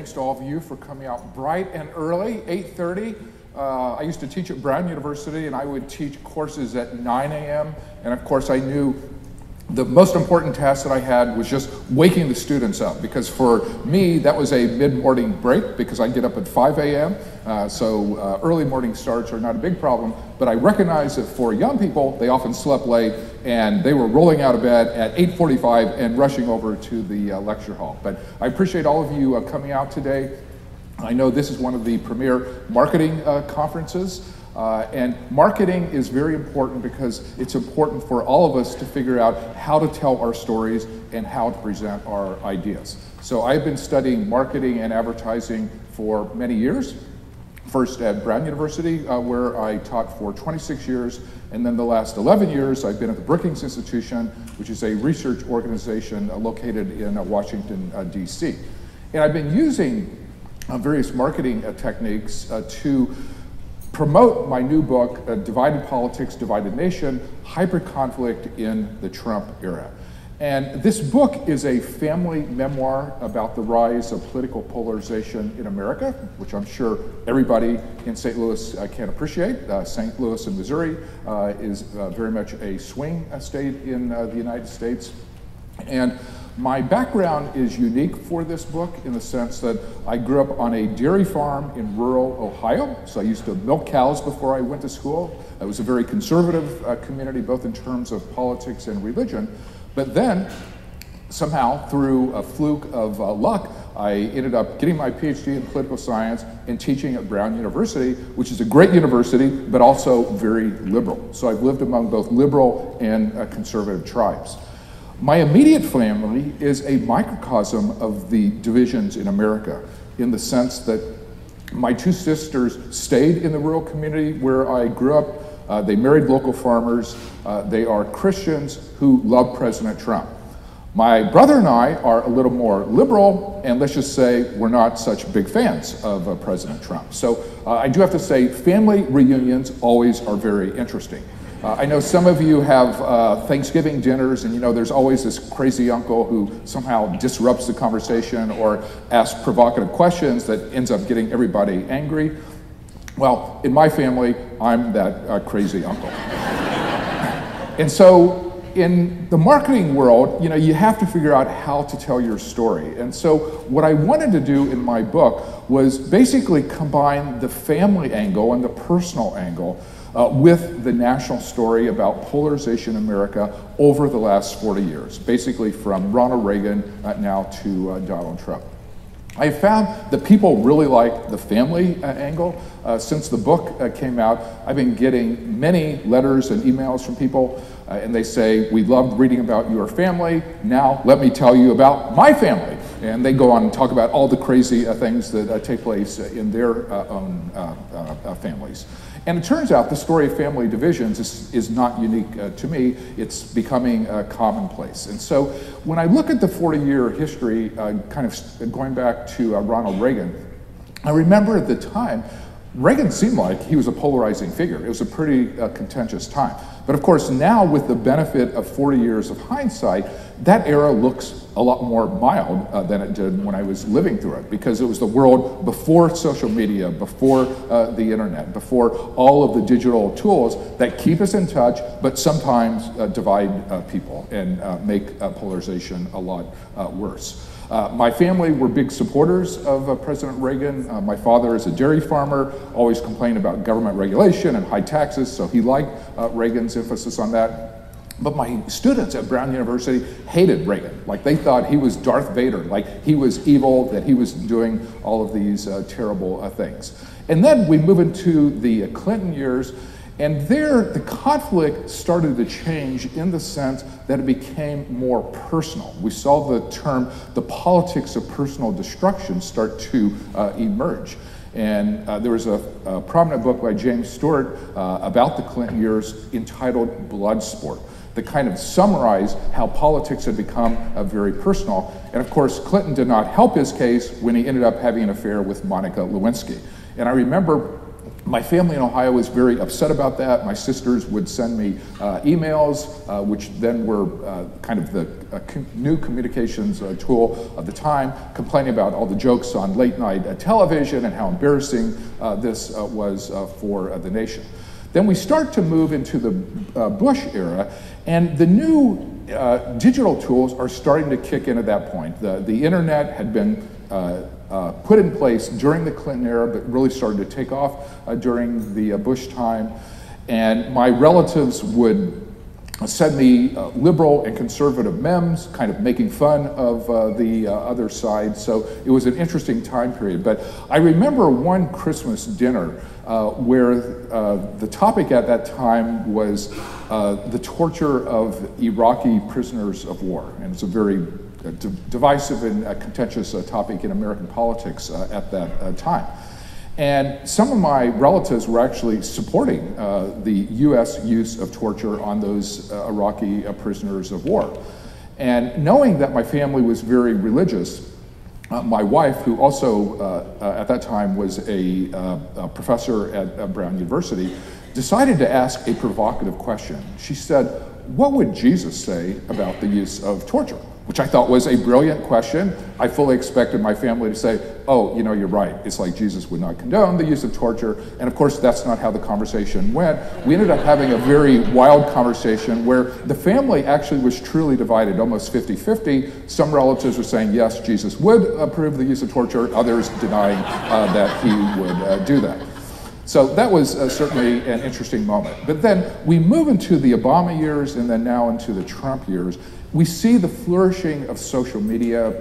thanks to all of you for coming out bright and early, 8:30. I used to teach at Brown University, and I would teach courses at 9 a.m. And of course, I knew the most important task that I had was just waking the students up, because for me, that was a mid-morning break because I get up at 5 a.m. So early morning starts are not a big problem, but I recognize that for young people, they often slept late and they were rolling out of bed at 8:45 and rushing over to the lecture hall. But I appreciate all of you coming out today. I know this is one of the premier marketing conferences. And marketing is very important because it's important for all of us to figure out how to tell our stories and how to present our ideas. So I've been studying marketing and advertising for many years. First at Brown University, where I taught for 26 years, and then the last 11 years I've been at the Brookings Institution, which is a research organization located in Washington, D.C. And I've been using various marketing techniques to promote my new book, Divided Politics, Divided Nation, Hyper-Conflict in the Trump Era. And this book is a family memoir about the rise of political polarization in America, which I'm sure everybody in St. Louis can appreciate. St. Louis in Missouri is very much a swing state in the United States. And my background is unique for this book in the sense that I grew up on a dairy farm in rural Ohio. So I used to milk cows before I went to school. It was a very conservative community, both in terms of politics and religion. But then, somehow, through a fluke of luck, I ended up getting my PhD in political science and teaching at Brown University, which is a great university, but also very liberal. So I've lived among both liberal and conservative tribes. My immediate family is a microcosm of the divisions in America, in the sense that my two sisters stayed in the rural community where I grew up. They married local farmers. They are Christians who love President Trump. My brother and I are a little more liberal, and let's just say we're not such big fans of President Trump. So I do have to say, family reunions always are very interesting. I know some of you have Thanksgiving dinners, and you know there's always this crazy uncle who somehow disrupts the conversation or asks provocative questions that ends up getting everybody angry. Well, in my family, I'm that crazy uncle. And so in the marketing world, you know, you have to figure out how to tell your story. And so what I wanted to do in my book was basically combine the family angle and the personal angle with the national story about polarization in America over the last 40 years, basically from Ronald Reagan now to Donald Trump. I found that people really like the family angle. Since the book came out, I've been getting many letters and emails from people, and they say, we loved reading about your family, now let me tell you about my family. And they go on and talk about all the crazy things that take place in their own families. And it turns out the story of family divisions is not unique to me. It's becoming commonplace. And so when I look at the 40-year history, kind of going back to Ronald Reagan, I remember at the time, Reagan seemed like he was a polarizing figure. It was a pretty contentious time. But of course, now with the benefit of 40 years of hindsight, that era looks a lot more mild than it did when I was living through it, because it was the world before social media, before the internet, before all of the digital tools that keep us in touch, but sometimes divide people and make polarization a lot worse. My family were big supporters of President Reagan. My father is a dairy farmer, always complained about government regulation and high taxes, so he liked Reagan's emphasis on that. But my students at Brown University hated Reagan. Like, they thought he was Darth Vader, like he was evil, that he was doing all of these terrible things. And then we move into the Clinton years, and there the conflict started to change in the sense that it became more personal. We saw the term, the politics of personal destruction, start to emerge. And there was a prominent book by James Stewart about the Clinton years entitled Bloodsport, that kind of summarized how politics had become very personal. And of course, Clinton did not help his case when he ended up having an affair with Monica Lewinsky. And I remember My family in Ohio was very upset about that. My sisters would send me emails, which then were kind of the new communications tool of the time, complaining about all the jokes on late night television and how embarrassing this was for the nation. Then we start to move into the Bush era, and the new digital tools are starting to kick in at that point. The internet had been put in place during the Clinton era, but really started to take off during the Bush time. And my relatives would send me liberal and conservative memes, kind of making fun of the other side. So it was an interesting time period. But I remember one Christmas dinner where the topic at that time was the torture of Iraqi prisoners of war. And it's a very divisive and contentious topic in American politics at that time. And some of my relatives were actually supporting the U.S. use of torture on those Iraqi prisoners of war. And knowing that my family was very religious, my wife, who also at that time was a professor at Brown University, decided to ask a provocative question. She said, "What would Jesus say about the use of torture?" Which I thought was a brilliant question. I fully expected my family to say, "Oh, you know, you're right. It's like Jesus would not condone the use of torture." And of course, that's not how the conversation went. We ended up having a very wild conversation where the family actually was truly divided, almost 50-50. Some relatives were saying, yes, Jesus would approve the use of torture. Others denying that he would do that. So that was certainly an interesting moment. But then we move into the Obama years and then now into the Trump years. We see the flourishing of social media,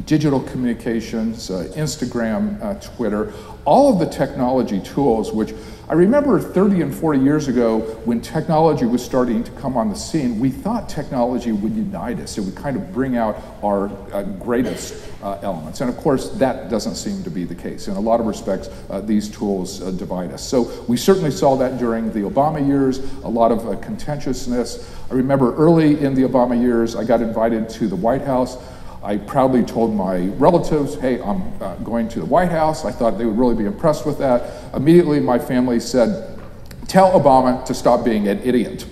digital communications, Instagram, Twitter, all of the technology tools, which I remember 30 and 40 years ago when technology was starting to come on the scene, we thought technology would unite us. It would kind of bring out our greatest elements. And of course, that doesn't seem to be the case. In a lot of respects, these tools divide us. So we certainly saw that during the Obama years, a lot of contentiousness. I remember early in the Obama years, I got invited to the White House. I proudly told my relatives, hey, I'm going to the White House. I thought they would really be impressed with that. Immediately, my family said, tell Obama to stop being an idiot,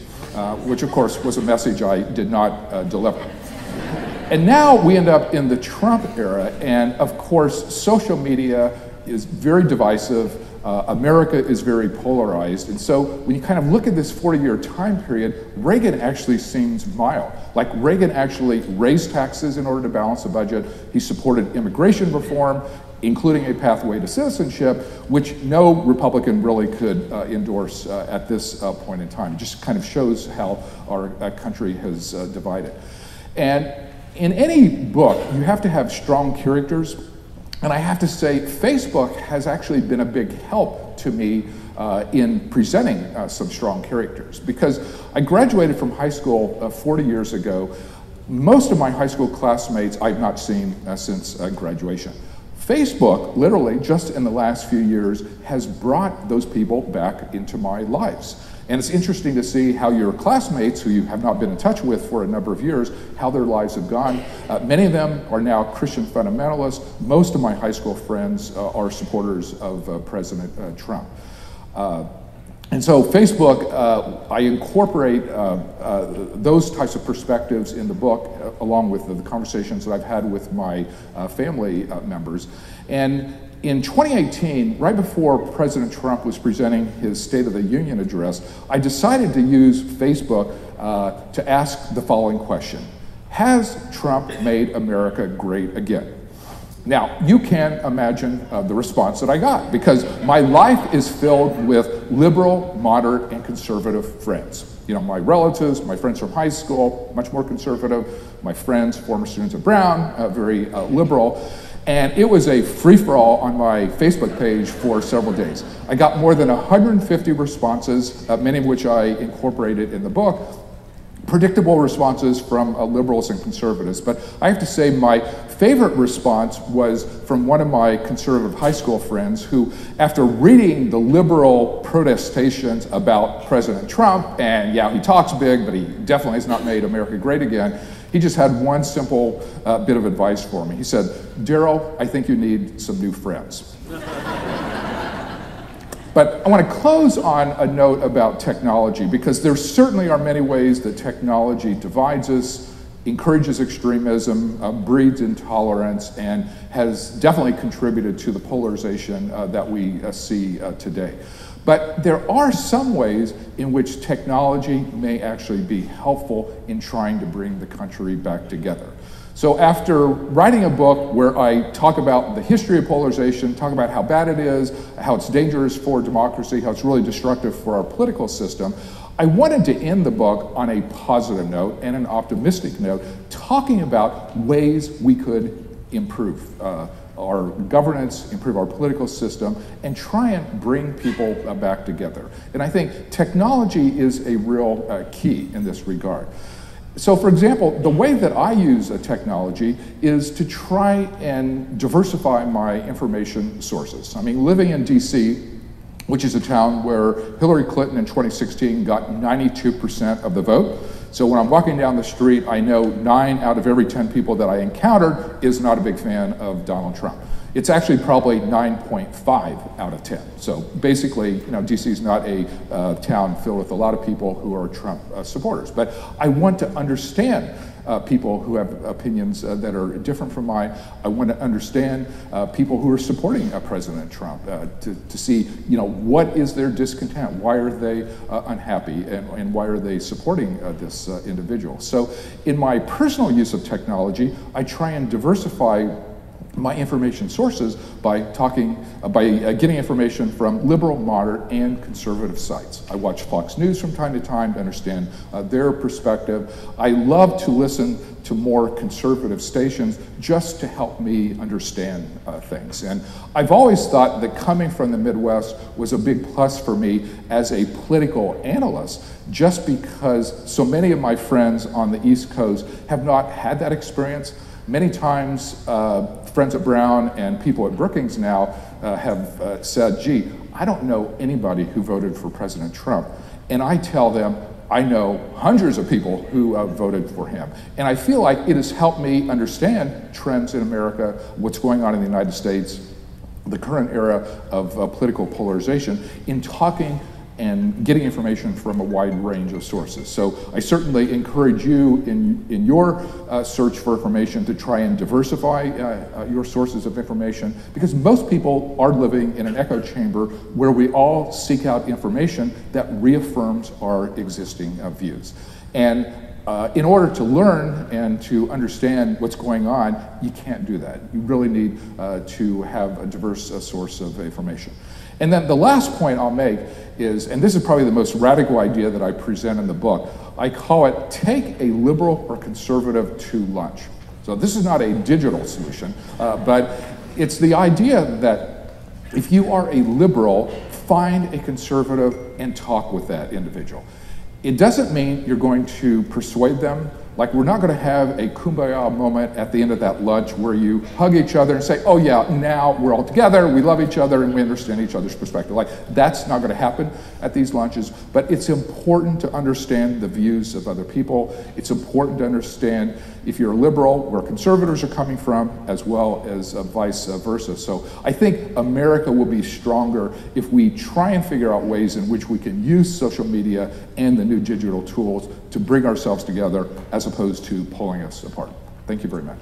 which of course was a message I did not deliver. And now we end up in the Trump era, and of course, social media is very divisive. America is very polarized. And so when you kind of look at this 40-year time period, Reagan actually seems mild. Like Reagan actually raised taxes in order to balance the budget. He supported immigration reform, including a pathway to citizenship, which no Republican really could endorse at this point in time. It just kind of shows how our country has divided. And in any book, you have to have strong characters. And I have to say, Facebook has actually been a big help to me in presenting some strong characters. Because I graduated from high school 40 years ago. Most of my high school classmates I've not seen since graduation. Facebook, literally, just in the last few years, has brought those people back into my lives. And it's interesting to see how your classmates, who you have not been in touch with for a number of years, how their lives have gone. Many of them are now Christian fundamentalists. Most of my high school friends are supporters of President Trump. And so Facebook, I incorporate those types of perspectives in the book, along with the conversations that I've had with my family members. And in 2018, right before President Trump was presenting his State of the Union address, I decided to use Facebook to ask the following question. Has Trump made America great again? Now, you can imagine the response that I got, because my life is filled with liberal, moderate, and conservative friends. You know, my relatives, my friends from high school, much more conservative. My friends, former students at Brown, very liberal. And it was a free-for-all on my Facebook page for several days. I got more than 150 responses, many of which I incorporated in the book. Predictable responses from liberals and conservatives. But I have to say my favorite response was from one of my conservative high school friends who, after reading the liberal protestations about President Trump, and yeah, he talks big, but he definitely has not made America great again, he just had one simple bit of advice for me. He said, Daryl, I think you need some new friends. But I want to close on a note about technology, because there certainly are many ways that technology divides us, encourages extremism, breeds intolerance, and has definitely contributed to the polarization that we see today. But there are some ways in which technology may actually be helpful in trying to bring the country back together. So after writing a book where I talk about the history of polarization, talk about how bad it is, how it's dangerous for democracy, how it's really destructive for our political system, I wanted to end the book on a positive note and an optimistic note, talking about ways we could improve our governance, improve our political system, and try and bring people back together. And I think technology is a real key in this regard. So for example, the way that I use technology is to try and diversify my information sources. I mean, living in DC, which is a town where Hillary Clinton in 2016 got 92% of the vote. So when I'm walking down the street, I know 9 out of every 10 people that I encountered is not a big fan of Donald Trump. It's actually probably 9.5 out of 10. So basically, DC is not a town filled with a lot of people who are Trump supporters. But I want to understand people who have opinions that are different from mine. I want to understand people who are supporting President Trump to see, what is their discontent? Why are they unhappy, and why are they supporting this individual? So in my personal use of technology, I try and diversify my information sources by getting information from liberal, moderate, and conservative sites. I watch Fox News from time to time to understand their perspective. I love to listen to more conservative stations just to help me understand things. And I've always thought that coming from the Midwest was a big plus for me as a political analyst, just because so many of my friends on the East Coast have not had that experience. Many times, friends at Brown and people at Brookings now have said, gee, I don't know anybody who voted for President Trump. And I tell them, I know hundreds of people who voted for him. And I feel like it has helped me understand trends in America, what's going on in the United States, the current era of political polarization, in talking and getting information from a wide range of sources. So I certainly encourage you in your search for information to try and diversify your sources of information, because most people are living in an echo chamber where we all seek out information that reaffirms our existing views. And in order to learn and to understand what's going on, you can't do that. You really need to have a diverse source of information. And then the last point I'll make is, and this is probably the most radical idea that I present in the book, I call it take a liberal or conservative to lunch. So this is not a digital solution, but it's the idea that if you are a liberal, find a conservative and talk with that individual. It doesn't mean you're going to persuade them. Like, we're not going to have a kumbaya moment at the end of that lunch where you hug each other and say, oh yeah, now we're all together, we love each other, and we understand each other's perspective. Like, that's not going to happen at these lunches, but it's important to understand the views of other people. It's important to understand if you're a liberal, where conservatives are coming from, as well as vice versa. So I think America will be stronger if we try and figure out ways in which we can use social media and the new digital tools to bring ourselves together as opposed to pulling us apart. Thank you very much.